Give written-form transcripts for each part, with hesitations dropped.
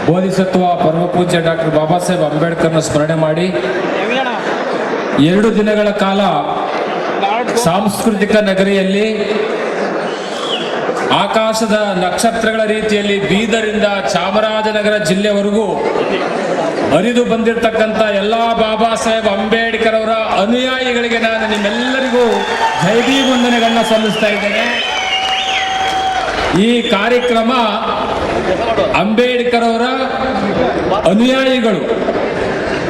ಬೋಧಿಸತ್ವ ಪರಮಪೂಜ್ಯ ಡಾಕ್ಟರ್ ಬಾಬಾ ಸಾಹೇಬ್ ಅಂಬೇಡ್ಕರ್ನ ಸ್ಮರಣೆ ಮಾಡಿ 2 ದಿನಗಳ ಕಾಲ ಸಾಂಸ್ಕೃತಿಕ ನಗರಿಯಲ್ಲಿ ಆಕಾಶದ ನಕ್ಷತ್ರಗಳ ರೀತಿಯಲ್ಲಿ ಬೀದರಿಂದ ಚಾಮರಾಜನಗರ ಜಿಲ್ಲೆವರೆಗೂ ಹರಿದು ಬಂದಿರತಕ್ಕಂಥ ಎಲ್ಲ ಬಾಬಾ ಸಾಹೇಬ್ ಅಂಬೇಡ್ಕರ್ ಅವರ ಅನುಯಾಯಿಗಳಿಗೆ ನಾನು ನಿಮ್ಮೆಲ್ಲರಿಗೂ ಜೈಬೀ ವಂದನೆಗಳನ್ನ ಸಲ್ಲಿಸ್ತಾ ಇದ್ದೇನೆ. ಈ ಕಾರ್ಯಕ್ರಮ ಅಂಬೇಡ್ಕರ್ ಅವರ ಅನುಯಾಯಿಗಳು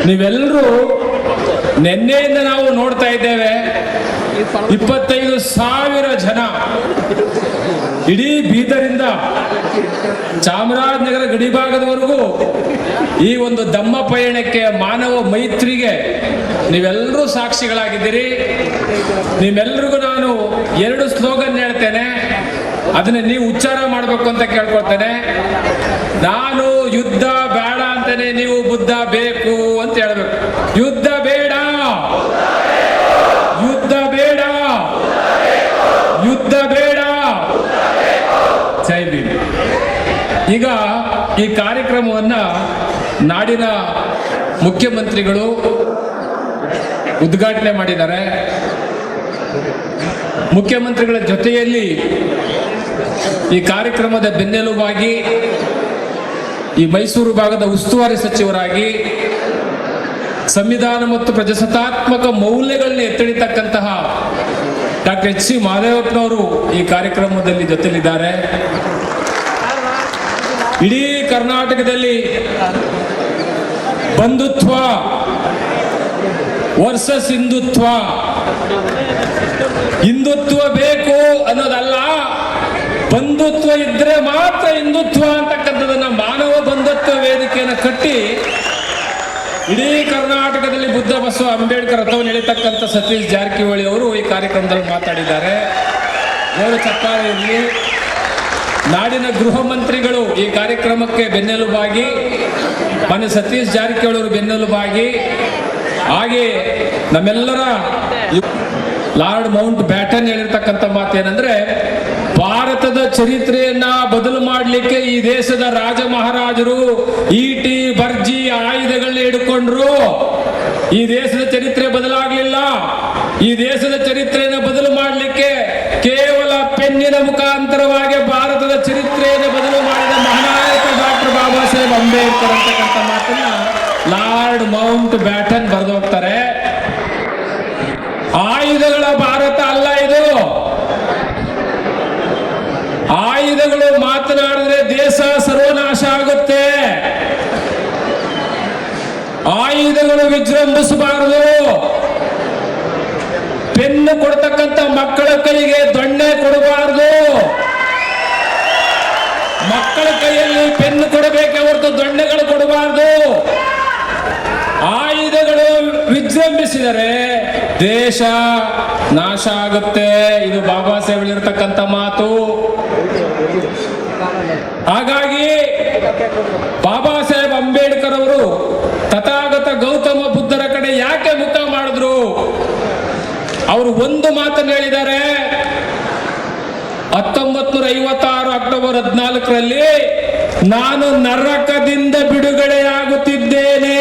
ನೀವೆಲ್ಲರೂ ನಿನ್ನೆಯಿಂದ ನಾವು ನೋಡ್ತಾ ಇದ್ದೇವೆ. 25,000 ಜನ ಇಡೀ ಬೀದರಿಂದ ಚಾಮರಾಜನಗರ ಗಡಿಭಾಗದವರೆಗೂ ಈ ಒಂದು ಧಮ್ಮ ಪಯಣಕ್ಕೆ, ಮಾನವ ಮೈತ್ರಿಗೆ ನೀವೆಲ್ಲರೂ ಸಾಕ್ಷಿಗಳಾಗಿದ್ದೀರಿ. ನಿಮ್ಮೆಲ್ಲರಿಗೂ ನಾನು 2 ಸ್ಲೋಗನ್ ಹೇಳ್ತೇನೆ, ಅದನ್ನ ನೀವು ಉಚ್ಚಾರ ಮಾಡಬೇಕು ಅಂತ ಕೇಳ್ಕೊಳ್ತೇನೆ. ನಾನು ಯುದ್ಧ ಬೇಡ ಅಂತೇನೆ, ನೀವು ಬುದ್ಧ ಬೇಕು ಅಂತ ಹೇಳ್ಬೇಕು. ಯುದ್ಧ ಬೇಡ, ಯುದ್ಧ ಬೇಡ, ಯುದ್ಧ ಬೇಡ. ಜೈ ಭೀಮ್. ಈಗ ಈ ಕಾರ್ಯಕ್ರಮವನ್ನ ನಾಡಿನ ಮುಖ್ಯಮಂತ್ರಿಗಳು ಉದ್ಘಾಟನೆ ಮಾಡಿದ್ದಾರೆ. ಮುಖ್ಯಮಂತ್ರಿಗಳ ಜೊತೆಯಲ್ಲಿ ಈ ಕಾರ್ಯಕ್ರಮದ ಬೆನ್ನೆಲುಬಾಗಿ ಈ ಮೈಸೂರು ಭಾಗದ ಉಸ್ತುವಾರಿ ಸಚಿವರಾಗಿ ಸಂವಿಧಾನ ಮತ್ತು ಪ್ರಜಾಸತ್ತಾತ್ಮಕ ಮೌಲ್ಯಗಳನ್ನ ಎತ್ತಿಡಿತಕ್ಕಂತಹ ಡಾಕ್ಟರ್ ಎಚ್ ಸಿ ಮಹದೇವಪ್ಪನವರು ಈ ಕಾರ್ಯಕ್ರಮದಲ್ಲಿ ಜೊತೆಲಿದ್ದಾರೆ. ಇಡೀ ಕರ್ನಾಟಕದಲ್ಲಿ ಬಂಧುತ್ವ ವರ್ಸಸ್ ಹಿಂದುತ್ವ, ಹಿಂದುತ್ವ ಬೇಕು ಅನ್ನೋದಲ್ಲ, ಬಂಧುತ್ವ ಇದ್ರೆ ಮಾತ್ರ ಹಿಂದುತ್ವ ಅಂತಕ್ಕಂಥದನ್ನ ಮಾನವ ಬಂಧುತ್ವ ವೇದಿಕೆಯನ್ನು ಕಟ್ಟಿ ಇಡೀ ಕರ್ನಾಟಕದಲ್ಲಿ ಬುದ್ಧ ಬಸವ ಅಂಬೇಡ್ಕರ್ ರಥವನ್ನು ಎಳಿತಕ್ಕಂಥ ಸತೀಶ್ ಜಾರಕಿಹೊಳಿ ಅವರು ಈ ಕಾರ್ಯಕ್ರಮದಲ್ಲಿ ಮಾತಾಡಿದ್ದಾರೆ. ಅವರು ಚಪ್ಪಾಳೆ ಇರಲಿ. ನಾಡಿನ ಗೃಹ ಮಂತ್ರಿಗಳು ಈ ಕಾರ್ಯಕ್ರಮಕ್ಕೆ ಬೆನ್ನೆಲುಬಾಗಿ, ಮಾನ್ಯ ಸತೀಶ್ ಜಾರಕಿಹೊಳಿ ಅವರು ಬೆನ್ನೆಲುಬಾಗಿ, ಹಾಗೆ ನಮ್ಮೆಲ್ಲರ ಲಾರ್ಡ್ ಮೌಂಟ್ ಬ್ಯಾಟನ್ ಹೇಳಿರ್ತಕ್ಕಂಥ ಮಾತೇನೆಂದ್ರೆ, ಭಾರತದ ಚರಿತ್ರೆಯನ್ನ ಬದಲು ಮಾಡಲಿಕ್ಕೆ ಈ ದೇಶದ ರಾಜ ಮಹಾರಾಜರು ಈಟಿ ಬರ್ಜಿ ಆಯುಧಗಳನ್ನ ಹಿಡ್ಕೊಂಡ್ರು. ಈ ದೇಶದ ಚರಿತ್ರೆ ಬದಲಾಗಲಿಲ್ಲ. ಈ ದೇಶದ ಚರಿತ್ರೆಯನ್ನು ಬದಲು ಮಾಡಲಿಕ್ಕೆ ಕೇವಲ ಪೆನ್ನಿನ ಮುಖಾಂತರವಾಗಿ ಭಾರತದ ಚರಿತ್ರೆಯನ್ನು ಬದಲು ಮಾಡಿದ ಮಹಾನಾಯಕ ಡಾಕ್ಟರ್ ಬಾಬಾ ಸಾಹೇಬ್ ಅಂಬೇಡ್ಕರ್ ಅಂತಕ್ಕಂಥ ಮಾತನ್ನ ಲಾರ್ಡ್ ಮೌಂಟ್ ಬ್ಯಾಟನ್ ಬರೆದು ಹೋಗ್ತಾರೆ. ಆಯುಧಗಳ ಭಾರತ ಅಲ್ಲ ಇದು. ಆಯುಧಗಳು ಮಾತನಾಡಿದ್ರೆ ದೇಶ ಸರ್ವನಾಶ ಆಗುತ್ತೆ. ಆಯುಧಗಳು ವಿಜೃಂಭಿಸಬಾರದು. ಪೆನ್ನು ಕೊಡ್ತಕ್ಕಂಥ ಮಕ್ಕಳ ಕೈಗೆ ದೊಣ್ಣೆ ಕೊಡಬಾರದು. ಮಕ್ಕಳ ಕೈಯಲ್ಲಿ ಪೆನ್ನು ಕೊಡಬೇಕೆ ಹೊರತು ದೊಣ್ಣೆಗಳು ಕೊಡಬಾರದು. ಆಯುಧಗಳು ವಿಜೃಂಭಿಸಿದರೆ ದೇಶ ನಾಶ ಆಗುತ್ತೆ. ಇದು ಬಾಬಾ ಸಾಹೇಬ್ ಹೇಳಿರ್ತಕ್ಕಂಥ ಮಾತು. ಹಾಗಾಗಿ ಬಾಬಾ ಸಾಹೇಬ್ ಅಂಬೇಡ್ಕರ್ ಅವರು ತಥಾಗತ ಗೌತಮ ಬುದ್ಧರ ಕಡೆ ಯಾಕೆ ಮುಖ ಮಾಡಿದ್ರು? ಅವರು ಒಂದು ಮಾತನ್ನು ಹೇಳಿದ್ದಾರೆ. 1956 ಅಕ್ಟೋಬರ್ 14ರಲ್ಲಿ ನಾನು ನರಕದಿಂದ ಬಿಡುಗಡೆಯಾಗುತ್ತಿದ್ದೇನೆ,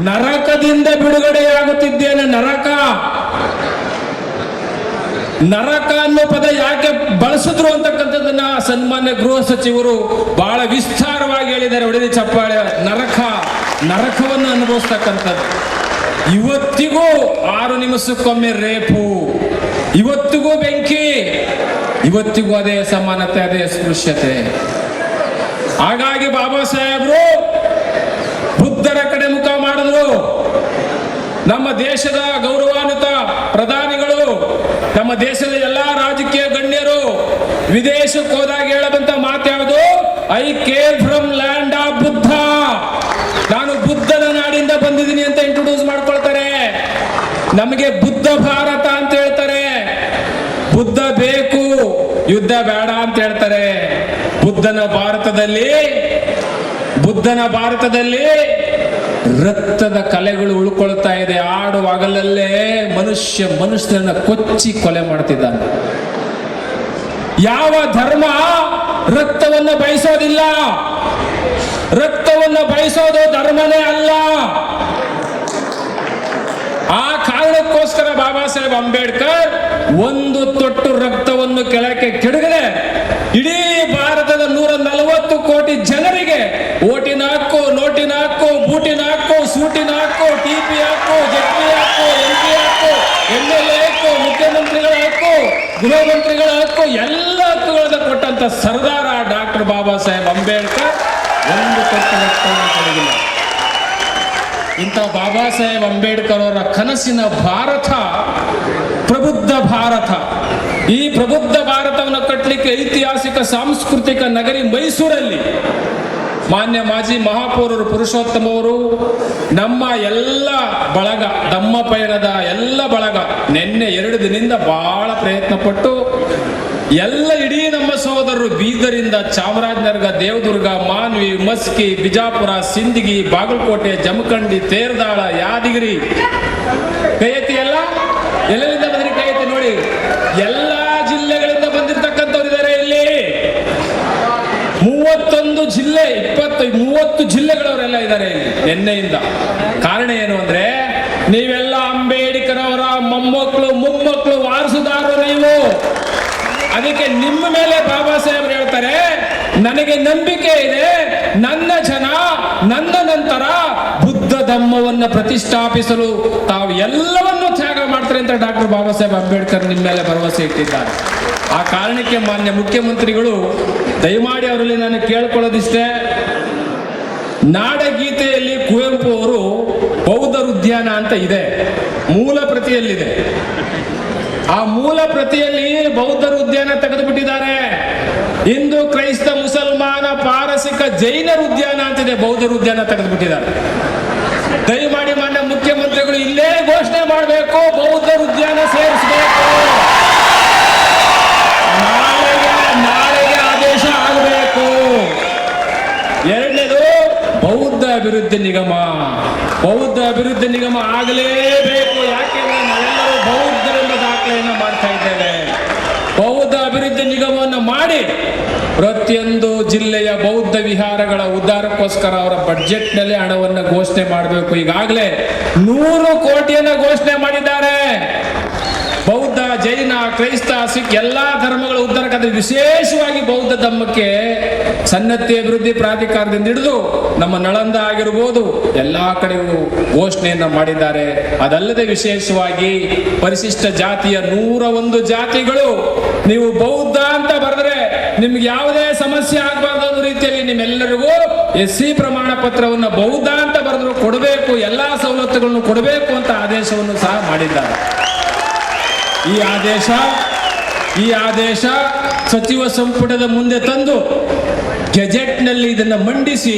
ನರಕದಿಂದ ಬಿಡುಗಡೆಯಾಗುತ್ತಿದ್ದೇನೆ. ನರಕ ಅನ್ನೋ ಪದ ಯಾಕೆ ಬಳಸಿದ್ರು ಅಂತಕ್ಕಂಥದ್ದನ್ನ ಸನ್ಮಾನ್ಯ ಗೃಹ ಸಚಿವರು ಬಹಳ ವಿಸ್ತಾರವಾಗಿ ಹೇಳಿದ್ದಾರೆ. ಹೊಡೆದಿ ಚಪ್ಪಾಳೆ. ನರಕವನ್ನು ಅನುಭವಿಸ್ತಕ್ಕಂಥದ್ದು. ಇವತ್ತಿಗೂ 6 ನಿಮಿಷಕ್ಕೊಮ್ಮೆ ರೇಪು, ಇವತ್ತಿಗೂ ಬೆಂಕಿ, ಇವತ್ತಿಗೂ ಅದೇ ಸಮಾನತೆ, ಅದೇ ಸ್ಪೃಶ್ಯತೆ. ಹಾಗಾಗಿ ಬಾಬಾ ಸಾಹೇಬರು ಬುದ್ಧರ ಕಡೆ ಮುಖ ಮಾಡಿದ್ರು. ನಮ್ಮ ದೇಶದ ಗೌರವಾನ್ವಿತ ಪ್ರಧಾನಿಗಳು, ನಮ್ಮ ದೇಶದ ಎಲ್ಲಾ ರಾಜಕೀಯ ಗಣ್ಯರು ವಿದೇಶಕ್ಕೆ ಹೋದಾಗ ಹೇಳಬಂತ ಮಾತು ಯಾವುದು? I came from land of Buddha. ನಾನು ಬುದ್ಧನ ನಾಡಿಂದ ಬಂದಿದ್ದೀನಿ ಅಂತ ಇಂಟ್ರೊಡ್ಯೂಸ್ ಮಾಡ್ಕೊಳ್ತಾರೆ. ನಮಗೆ ಬುದ್ಧ ಭಾರತ ಅಂತ ಹೇಳ್ತಾರೆ. ಬುದ್ಧ ಬೇಕು, ಯುದ್ಧ ಬೇಡ ಅಂತ ಹೇಳ್ತಾರೆ. ಬುದ್ಧನ ಭಾರತದಲ್ಲಿ ರಕ್ತದ ಕಲೆಗಳು ಉಳ್ಕೊಳ್ತಾ ಇದೆ. ಆಡುವಾಗಲಲ್ಲೇ ಮನುಷ್ಯರನ್ನ ಕೊಚ್ಚಿ ಕೊಲೆ ಮಾಡ್ತಿದ್ದಾನೆ. ಯಾವ ಧರ್ಮ ರಕ್ತವನ್ನು ಬಯಸೋದಿಲ್ಲ. ರಕ್ತವನ್ನು ಬಯಸೋದು ಧರ್ಮನೇ ಅಲ್ಲ. ಆ ಕಾರಣಕ್ಕೋಸ್ಕರ ಬಾಬಾ ಸಾಹೇಬ್ ಅಂಬೇಡ್ಕರ್ ಒಂದು ತೊಟ್ಟು ರಕ್ತವನ್ನು ಕೆಳಕ್ಕೆ ಕೆಡಗದೆ ಇಡೀ ಭಾರತದ 140 ಕೋಟಿ ಜನರಿಗೆ ಓಟಿನ ಹಕ್ಕು, ನೋಟಿನ ಹಕ್ಕು, ಬೂಟಿನ ಹಕ್ಕು, ಸೂಟಿನ ಹಕ್ಕು, ಟಿಪಿ ಹಕ್ಕು, ಜೆಪಿ ಹಕ್ಕು, ಎಂಪಿ ಹಕ್ಕು, MLA ಹಕ್ಕು, ಮುಖ್ಯಮಂತ್ರಿಗಳ ಹಕ್ಕು, ಗೃಹ ಮಂತ್ರಿಗಳ ಹಕ್ಕು, ಎಲ್ಲ ಹಕ್ಕುಗಳನ್ನು ಕೊಟ್ಟಂತ ಸರ್ದಾರ ಡಾಕ್ಟರ್ ಬಾಬಾ ಸಾಹೇಬ್ ಅಂಬೇಡ್ಕರ್ ಒಂದು ತೊಟ್ಟು ರಕ್ತವನ್ನು ಕೆಡಗಿಲ್ಲ. ಇಂಥ ಬಾಬಾ ಸಾಹೇಬ್ ಅಂಬೇಡ್ಕರ್ ಅವರ ಕನಸಿನ ಭಾರತ ಪ್ರಬುದ್ಧ ಭಾರತ. ಈ ಪ್ರಬುದ್ಧ ಭಾರತವನ್ನು ಕಟ್ಟಲಿಕ್ಕೆ ಐತಿಹಾಸಿಕ ಸಾಂಸ್ಕೃತಿಕ ನಗರಿ ಮೈಸೂರಲ್ಲಿ ಮಾನ್ಯ ಮಾಜಿ ಮಹಾಪೌರರು ಪುರುಷೋತ್ತಮ ಅವರು, ನಮ್ಮ ಎಲ್ಲ ಬಳಗ, ನಮ್ಮ ಪಯಣದ ಎಲ್ಲ ಬಳಗ ನಿನ್ನೆ 2 ದಿನದಿಂದ ಬಹಳ ಪ್ರಯತ್ನ ಪಟ್ಟು ಎಲ್ಲ ಇಡೀ ನಮ್ಮ ಸಹೋದರರು ಬೀದರಿಂದ ಚಾಮರಾಜನಗರ, ದೇವದುರ್ಗ, ಮಾನ್ವಿ, ಮಸ್ಕಿ, ಬಿಜಾಪುರ, ಸಿಂದಗಿ, ಬಾಗಲಕೋಟೆ, ಜಮಖಂಡಿ, ತೇರದಾಳ, ಯಾದಗಿರಿ, ಕೈಯತಿ ಎಲ್ಲೆಲ್ಲಿಂದ ಬಂದ್ರಿ? ಕೈಯತಿ ನೋಡಿ, ಎಲ್ಲ ಜಿಲ್ಲೆಗಳಿಂದ ಬಂದಿರತಕ್ಕಂಥವ್ರು ಇದ್ದಾರೆ ಇಲ್ಲಿ. 31 ಜಿಲ್ಲೆ, 30 ಜಿಲ್ಲೆಗಳವರೆಲ್ಲ ಇದ್ದಾರೆ ಇಲ್ಲಿ ನಿನ್ನೆಯಿಂದ. ಕಾರಣ ಏನು ಅಂದ್ರೆ, ನೀವೆಲ್ಲ ಅಂಬೇಡ್ಕರ್ ಅವರ ಮೊಮ್ಮಕ್ಕಳು ವಾರಸುದಾರರು ನೀವು. ಅದಕ್ಕೆ ನಿಮ್ಮ ಮೇಲೆ ಬಾಬಾ ಸಾಹೇಬರು ಹೇಳ್ತಾರೆ, ನನಗೆ ನಂಬಿಕೆ ಇದೆ, ನನ್ನ ಜನ ನನ್ನ ನಂತರ ಬುದ್ಧ ಧಮ್ಮವನ್ನು ಪ್ರತಿಷ್ಠಾಪಿಸಲು ತಾವು ಎಲ್ಲವನ್ನೂ ತ್ಯಾಗ ಮಾಡ್ತಾರೆ ಅಂತ ಡಾಕ್ಟರ್ ಬಾಬಾ ಸಾಹೇಬ್ ಅಂಬೇಡ್ಕರ್ ನಿಮ್ಮ ಮೇಲೆ ಭರವಸೆ ಇಟ್ಟಿದ್ದಾರೆ. ಆ ಕಾರಣಕ್ಕೆ ಮಾನ್ಯ ಮುಖ್ಯಮಂತ್ರಿಗಳು ದಯಮಾಡಿ ಅವರಲ್ಲಿ ನಾನು ಕೇಳ್ಕೊಳ್ಳೋದಿಷ್ಟೇ, ನಾಡಗೀತೆಯಲ್ಲಿ ಕುವೆಂಪು ಅವರು ಬೌದ್ಧರ ಉದ್ಯಾನ ಅಂತ ಇದೆ, ಮೂಲ ಪ್ರತಿಯಲ್ಲಿದೆ. ಆ ಮೂಲ ಪ್ರತಿಯಲ್ಲಿ ಬೌದ್ಧರ ಉದ್ಯಾನ ತೆಗೆದು ಬಿಟ್ಟಿದ್ದಾರೆ. ಹಿಂದೂ, ಕ್ರೈಸ್ತ, ಮುಸಲ್ಮಾನ, ಪಾರಸಿಕ, ಜೈನರ ಉದ್ಯಾನ ಅಂತಿದೆ, ಬೌದ್ಧರ ಉದ್ಯಾನ ತೆಗೆದು ಬಿಟ್ಟಿದ್ದಾರೆ. ದಯಮಾಡಿ ಮಾನ್ಯ ಮುಖ್ಯಮಂತ್ರಿಗಳು ಇಲ್ಲೇ ಘೋಷಣೆ ಮಾಡಬೇಕು, ಬೌದ್ಧರ ಉದ್ಯಾನ ಸೇರಿಸಬೇಕು. ನಾಳೆಗೆ ಆದೇಶ ಆಗಬೇಕು. ಎರಡನೇದು ಬೌದ್ಧ ಅಭಿವೃದ್ಧಿ ನಿಗಮ ಆಗಲೇಬೇಕು. ಯಾಕೆಂದ್ರೆ ನಾವೆಲ್ಲರೂ ಬೌದ್ಧರೆಂಬ ದಾಖಲೆಯನ್ನು ಮಾಡ್ತಾ ಇದ್ದೇವೆ. ಬೌದ್ಧ ಅಭಿವೃದ್ಧಿ ನಿಗಮವನ್ನು ಮಾಡಿ ಪ್ರತಿಯೊಂದು ಜಿಲ್ಲೆಯ ಬೌದ್ಧ ವಿಹಾರಗಳ ಉದ್ಧಾರಕ್ಕೋಸ್ಕರ ಅವರ ಬಡ್ಜೆಟ್ ನಲ್ಲಿ ಹಣವನ್ನು ಘೋಷಣೆ ಮಾಡಬೇಕು. ಈಗಾಗಲೇ 100 ಕೋಟಿಯನ್ನು ಘೋಷಣೆ ಮಾಡಿದ್ದಾರೆ. ಬೌದ್ಧ, ಜೈನ, ಕ್ರೈಸ್ತ, ಸಿಖ್ ಎಲ್ಲಾ ಧರ್ಮಗಳ ಉದ್ಧಾರಕ್ಕಾದ್ರೆ ವಿಶೇಷವಾಗಿ ಬೌದ್ಧ ಧರ್ಮಕ್ಕೆ ಸನ್ನತಿ ಅಭಿವೃದ್ಧಿ ಪ್ರಾಧಿಕಾರದಿಂದ ಹಿಡಿದು ನಮ್ಮ ನಳಂದ ಆಗಿರ್ಬೋದು ಎಲ್ಲಾ ಕಡೆಗೂ ಘೋಷಣೆಯನ್ನ ಮಾಡಿದ್ದಾರೆ. ಅದಲ್ಲದೆ ವಿಶೇಷವಾಗಿ ಪರಿಶಿಷ್ಟ ಜಾತಿಯ 101 ಜಾತಿಗಳು ನೀವು ಬೌದ್ಧ ಅಂತ ಬರೆದ್ರೆ ನಿಮ್ಗೆ ಯಾವುದೇ ಸಮಸ್ಯೆ ಆಗಬಾರ್ದು ಅನ್ನೋ ರೀತಿಯಲ್ಲಿ ನಿಮ್ಮೆಲ್ಲರಿಗೂ SC ಪ್ರಮಾಣ ಪತ್ರವನ್ನು ಬೌದ್ಧ ಅಂತ ಬರೆದ್ರು ಕೊಡಬೇಕು, ಎಲ್ಲಾ ಸವಲತ್ತುಗಳನ್ನು ಕೊಡಬೇಕು ಅಂತ ಆದೇಶವನ್ನು ಸಹ ಮಾಡಿದ್ದಾರೆ. ಈ ಆದೇಶ ಸಚಿವ ಸಂಪುಟದ ಮುಂದೆ ತಂದು ಗೆಜೆಟ್ ನಲ್ಲಿ ಇದನ್ನ ಮಂಡಿಸಿ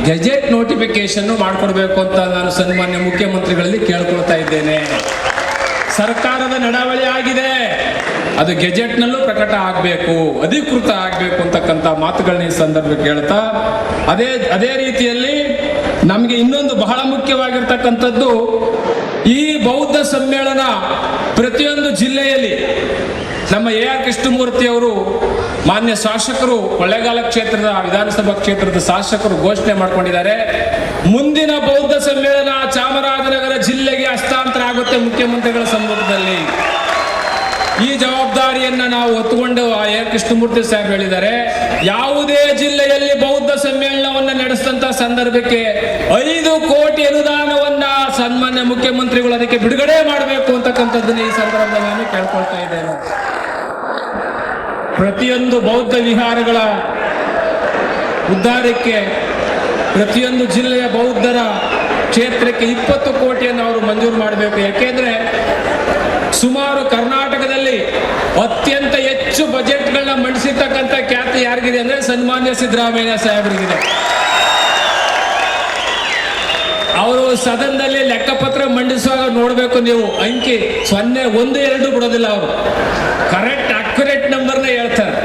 ಗೆಜೆಟ್ ನೋಟಿಫಿಕೇಶನ್ ಮಾಡಿಕೊಡ್ಬೇಕು ಅಂತ ನಾನು ಸನ್ಮಾನ್ಯ ಮುಖ್ಯಮಂತ್ರಿಗಳಲ್ಲಿ ಕೇಳ್ಕೊಳ್ತಾ ಇದ್ದೇನೆ. ಸರ್ಕಾರದ ನಡಾವಳಿ ಆಗಿದೆ, ಅದು ಗೆಜೆಟ್ ನಲ್ಲೂ ಪ್ರಕಟ ಆಗಬೇಕು, ಅಧಿಕೃತ ಆಗಬೇಕು ಅಂತಕ್ಕಂಥ ಮಾತುಗಳನ್ನ ಈ ಸಂದರ್ಭಕ್ಕೆ ಹೇಳ್ತಾ, ಅದೇ ರೀತಿಯಲ್ಲಿ ನಮಗೆ ಇನ್ನೊಂದು ಬಹಳ ಮುಖ್ಯವಾಗಿರ್ತಕ್ಕಂಥದ್ದು, ಈ ಬೌದ್ಧ ಸಮ್ಮೇಳನ ಪ್ರತಿಯೊಂದು ಜಿಲ್ಲೆಯಲ್ಲಿ ನಮ್ಮ AR ಕೃಷ್ಣಮೂರ್ತಿ ಅವರು ಮಾನ್ಯ ಶಾಸಕರು, ಕೊಳ್ಳೇಗಾಲ ಕ್ಷೇತ್ರದ ವಿಧಾನಸಭಾ ಕ್ಷೇತ್ರದ ಶಾಸಕರು ಘೋಷಣೆ ಮಾಡ್ಕೊಂಡಿದ್ದಾರೆ. ಮುಂದಿನ ಬೌದ್ಧ ಸಮ್ಮೇಳನ ಚಾಮರಾಜನಗರ ಜಿಲ್ಲೆಗೆ ಹಸ್ತಾಂತರ ಆಗುತ್ತೆ ಮುಖ್ಯಮಂತ್ರಿಗಳ ಸಮ್ಮುಖದಲ್ಲಿ. ಈ ಜವಾಬ್ದಾರಿಯನ್ನ ನಾವು ಹೊತ್ತುಕೊಂಡು AR ಕೃಷ್ಣಮೂರ್ತಿ ಸಾಹೇಬ್ ಹೇಳಿದ್ದಾರೆ, ಯಾವುದೇ ಜಿಲ್ಲೆಯಲ್ಲಿ ಬೌದ್ಧ ಸಮ್ಮೇಳನವನ್ನ ನಡೆಸಿದಂತ ಸಂದರ್ಭಕ್ಕೆ 5 ಕೋಟಿ ಅನುದಾನವನ್ನ ಸನ್ಮಾನ್ಯ ಮುಖ್ಯಮಂತ್ರಿಗಳು ಅದಕ್ಕೆ ಬಿಡುಗಡೆ ಮಾಡಬೇಕು ಅಂತಕ್ಕಂಥದ್ದನ್ನ ಈ ಸಂದರ್ಭದಲ್ಲಿ ನಾನು ಕೇಳ್ಕೊಳ್ತಾ ಇದ್ದೇನೆ. ಪ್ರತಿಯೊಂದು ಬೌದ್ಧ ವಿಹಾರಗಳ ಉದ್ಧಾರಕ್ಕೆ ಪ್ರತಿಯೊಂದು ಜಿಲ್ಲೆಯ ಬೌದ್ಧರ ಕ್ಷೇತ್ರಕ್ಕೆ 20 ಕೋಟಿಯನ್ನು ಅವರು ಮಂಜೂರು ಮಾಡಬೇಕು. ಯಾಕೆಂದ್ರೆ ಸುಮಾರು ಕರ್ನಾಟಕದಲ್ಲಿ ಅತ್ಯಂತ ಹೆಚ್ಚು ಬಜೆಟ್ಗಳನ್ನ ಮಂಡಿಸಿರ್ತಕ್ಕಂಥ ಖ್ಯಾತಿ ಯಾರಿಗಿದೆ ಅಂದ್ರೆ ಸನ್ಮಾನ್ಯ ಸಿದ್ದರಾಮಯ್ಯ ಸಾಹೇಬರಿಗಿದೆ. ಅವರು ಸದನದಲ್ಲಿ ಲೆಕ್ಕಪತ್ರ ಮಂಡಿಸುವಾಗ ನೋಡ್ಬೇಕು ನೀವು, ಅಂಕಿ 0, 1, 2 ಬಿಡೋದಿಲ್ಲ. ಅವರು ಕರೆಕ್ಟ್ ಅಕ್ಯುರೇಟ್ ನಂಬರ್ನ ಹೇಳ್ತಾರೆ.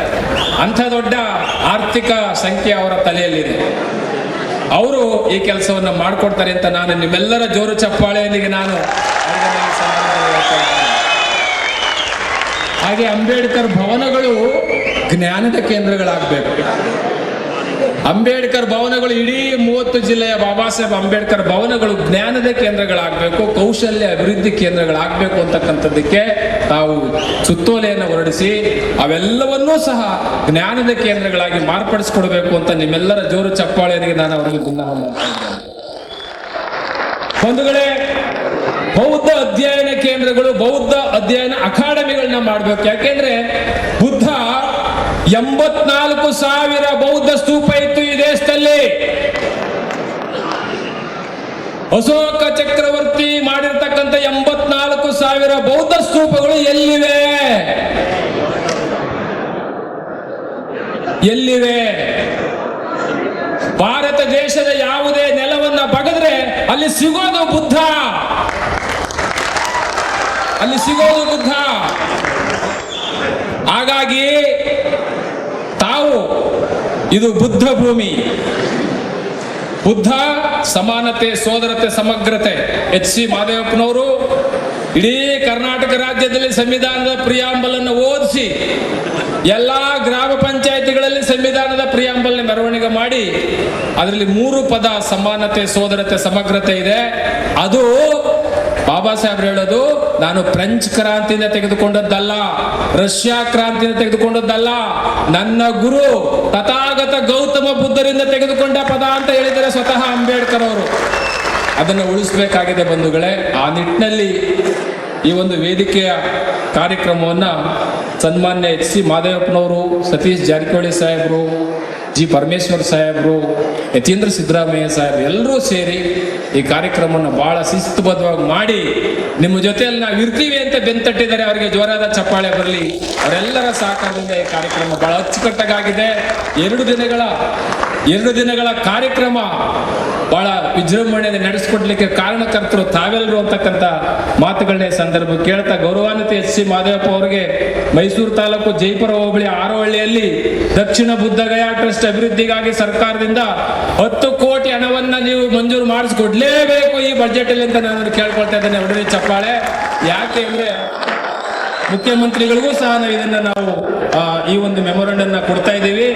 ಅಂಥ ದೊಡ್ಡ ಆರ್ಥಿಕ ಸಂಖ್ಯೆ ಅವರ ತಲೆಯಲ್ಲಿದೆ. ಅವರು ಈ ಕೆಲಸವನ್ನ ಮಾಡಿಕೊಡ್ತಾರೆ ಅಂತ ನಾನು ನಿಮ್ಮೆಲ್ಲರ ಜೋರು ಚಪ್ಪಾಳೆಯೊಂದಿಗೆ ನಾನು ಹಾಗೆ ಅಂಬೇಡ್ಕರ್ ಭವನಗಳು ಜ್ಞಾನದ ಕೇಂದ್ರಗಳಾಗಬೇಕು. ಅಂಬೇಡ್ಕರ್ ಭವನಗಳು ಇಡೀ 30 ಜಿಲ್ಲೆಯ ಬಾಬಾ ಸಾಹೇಬ್ ಅಂಬೇಡ್ಕರ್ ಭವನಗಳು ಜ್ಞಾನದ ಕೇಂದ್ರಗಳಾಗಬೇಕು, ಕೌಶಲ್ಯ ಅಭಿವೃದ್ಧಿ ಕೇಂದ್ರಗಳಾಗಬೇಕು ಅಂತಕ್ಕಂಥದ್ದಕ್ಕೆ ತಾವು ಸುತ್ತೋಲೆಯನ್ನು ಹೊರಡಿಸಿ ಅವೆಲ್ಲವನ್ನೂ ಸಹ ಜ್ಞಾನದ ಕೇಂದ್ರಗಳಾಗಿ ಮಾರ್ಪಡಿಸಿಕೊಡ್ಬೇಕು ಅಂತ ನಿಮ್ಮೆಲ್ಲರ ಜೋರು ಚಪ್ಪಾಳೆಯರಿಗೆ ನಾನು ಅವರಿಗೆ ಬಂಧುಗಳೇ, ಬೌದ್ಧ ಅಧ್ಯಯನ ಕೇಂದ್ರಗಳು, ಬೌದ್ಧ ಅಧ್ಯಯನ ಅಕಾಡೆಮಿಗಳನ್ನ ಮಾಡಬೇಕು. ಯಾಕೆಂದ್ರೆ ಬುದ್ಧ 84,000 ಬೌದ್ಧ ಸ್ತೂಪ ಇತ್ತು ಈ ದೇಶದಲ್ಲಿ. ಅಶೋಕ ಚಕ್ರವರ್ತಿ ಮಾಡಿರ್ತಕ್ಕಂಥ 84,000 ಬೌದ್ಧ ಸ್ತೂಪಗಳು ಎಲ್ಲಿವೆ? ಎಲ್ಲಿವೆ? ಭಾರತ ದೇಶದ ಯಾವುದೇ ನೆಲವನ್ನ ಬಗೆದ್ರೆ ಅಲ್ಲಿ ಸಿಗೋದು ಬುದ್ಧ, ಅಲ್ಲಿ ಸಿಗೋದು ಬುದ್ಧ. ಹಾಗಾಗಿ ತಾವು ಇದು ಬುದ್ಧ ಭೂಮಿ, ಬುದ್ಧ ಸಮಾನತೆ, ಸೋದರತೆ, ಸಮಗ್ರತೆ. ಎಚ್ ಸಿ ಮಾದೇವಪ್ಪನವರು ಇಡೀ ಕರ್ನಾಟಕ ರಾಜ್ಯದಲ್ಲಿ ಸಂವಿಧಾನದ ಪ್ರಿಯಾಂಬಲ್ ಅನ್ನು ಓದಿಸಿ ಎಲ್ಲಾ ಗ್ರಾಮ ಪಂಚಾಯಿತಿಗಳಲ್ಲಿ ಸಂವಿಧಾನದ ಪ್ರಿಯಾಂಬಲ್ ಮೆರವಣಿಗೆ ಮಾಡಿ ಅದರಲ್ಲಿ 3 ಪದ ಸಮಾನತೆ, ಸೋದರತೆ, ಸಮಗ್ರತೆ ಇದೆ. ಅದು ಬಾಬಾ ಸಾಹೇಬ್ರು ಹೇಳೋದು ನಾನು ಫ್ರೆಂಚ್ ಕ್ರಾಂತಿಯಿಂದ ತೆಗೆದುಕೊಂಡದ್ದಲ್ಲ, ರಷ್ಯಾ ಕ್ರಾಂತಿಯಿಂದ ತೆಗೆದುಕೊಂಡದ್ದಲ್ಲ, ನನ್ನ ಗುರು ತಥಾಗತ ಗೌತಮ ಬುದ್ಧರಿಂದ ತೆಗೆದುಕೊಂಡ ಪದ ಅಂತ ಹೇಳಿದರೆ ಸ್ವತಃ ಅಂಬೇಡ್ಕರ್ ಅವರು. ಅದನ್ನು ಉಳಿಸಬೇಕಾಗಿದೆ ಬಂಧುಗಳೇ. ಆ ನಿಟ್ಟಿನಲ್ಲಿ ಈ ಒಂದು ವೇದಿಕೆಯ ಕಾರ್ಯಕ್ರಮವನ್ನ ಸನ್ಮಾನ್ಯ ಎಚ್ ಸಿ ಮಾದೇವಪ್ಪನವರು, ಸತೀಶ್ ಜಾರಕಿಹೊಳಿ ಸಾಹೇಬರು, ಜಿ ಪರಮೇಶ್ವರ್ ಸಾಹೇಬರು, ಯತೀಂದ್ರ ಸಿದ್ದರಾಮಯ್ಯ ಸಾಹೇಬರು ಎಲ್ಲರೂ ಸೇರಿ ಈ ಕಾರ್ಯಕ್ರಮವನ್ನು ಬಹಳ ಶಿಸ್ತುಬದ್ಧವಾಗಿ ಮಾಡಿ ನಿಮ್ಮ ಜೊತೆಯಲ್ಲಿ ನಾವು ಇರ್ತೀವಿ ಅಂತ ಬೆಂತಟ್ಟಿದ್ದಾರೆ. ಅವರಿಗೆ ಜೋರಾದ ಚಪ್ಪಾಳೆ ಬರಲಿ. ಅವರೆಲ್ಲರ ಸಹಕಾರದಿಂದ ಈ ಕಾರ್ಯಕ್ರಮ ಬಹಳ ಅಚ್ಚುಕಟ್ಟಾಗಿದೆ. 2 ದಿನಗಳ ಕಾರ್ಯಕ್ರಮ ಬಹಳ ವಿಜೃಂಭಣೆಯಿಂದ ನಡೆಸಿಕೊಡ್ಲಿಕ್ಕೆ ಕಾರಣಕರ್ತರು ತಾವೆಲ್ಲರೂ ಅಂತಕ್ಕಂಥ ಮಾತುಗಳನ್ನೇ ಸಂದರ್ಭ ಕೇಳ್ತಾ, ಗೌರವಾನ್ವಿತ ಎಚ್ ಸಿ ಮಾದೇವಪ್ಪ ಅವರಿಗೆ ಮೈಸೂರು ತಾಲೂಕು ಜೈಪುರ ಹೋಬಳಿ ಆರೋಹಳ್ಳಿಯಲ್ಲಿ ದಕ್ಷಿಣ ಬುದ್ಧಗಯಾ ಟ್ರಸ್ಟ್ ಅಭಿವೃದ್ಧಿಗಾಗಿ ಸರ್ಕಾರದಿಂದ 10 ಕೋಟಿ ಹಣವನ್ನ ನೀವು ಮಂಜೂರು ಮಾಡಿಸ್ಕೊಡ್ಲೇಬೇಕು ಈ ಬಜೆಟ್ ಅಲ್ಲಿ ಅಂತ ನಾನು ಕೇಳ್ಕೊಳ್ತಾ ಇದ್ದೇನೆ. ಹೊಡೆದಿ ಚಪ್ಪಾಳೆ. ಯಾಕೆ ಅಂದ್ರೆ ಮುಖ್ಯಮಂತ್ರಿಗಳಿಗೂ ಸಹ ಇದನ್ನ ನಾವು ಈ ಒಂದು ಮೆಮೊರಂಡಮ್ ಕೊಡ್ತಾ ಇದ್ದೀವಿ.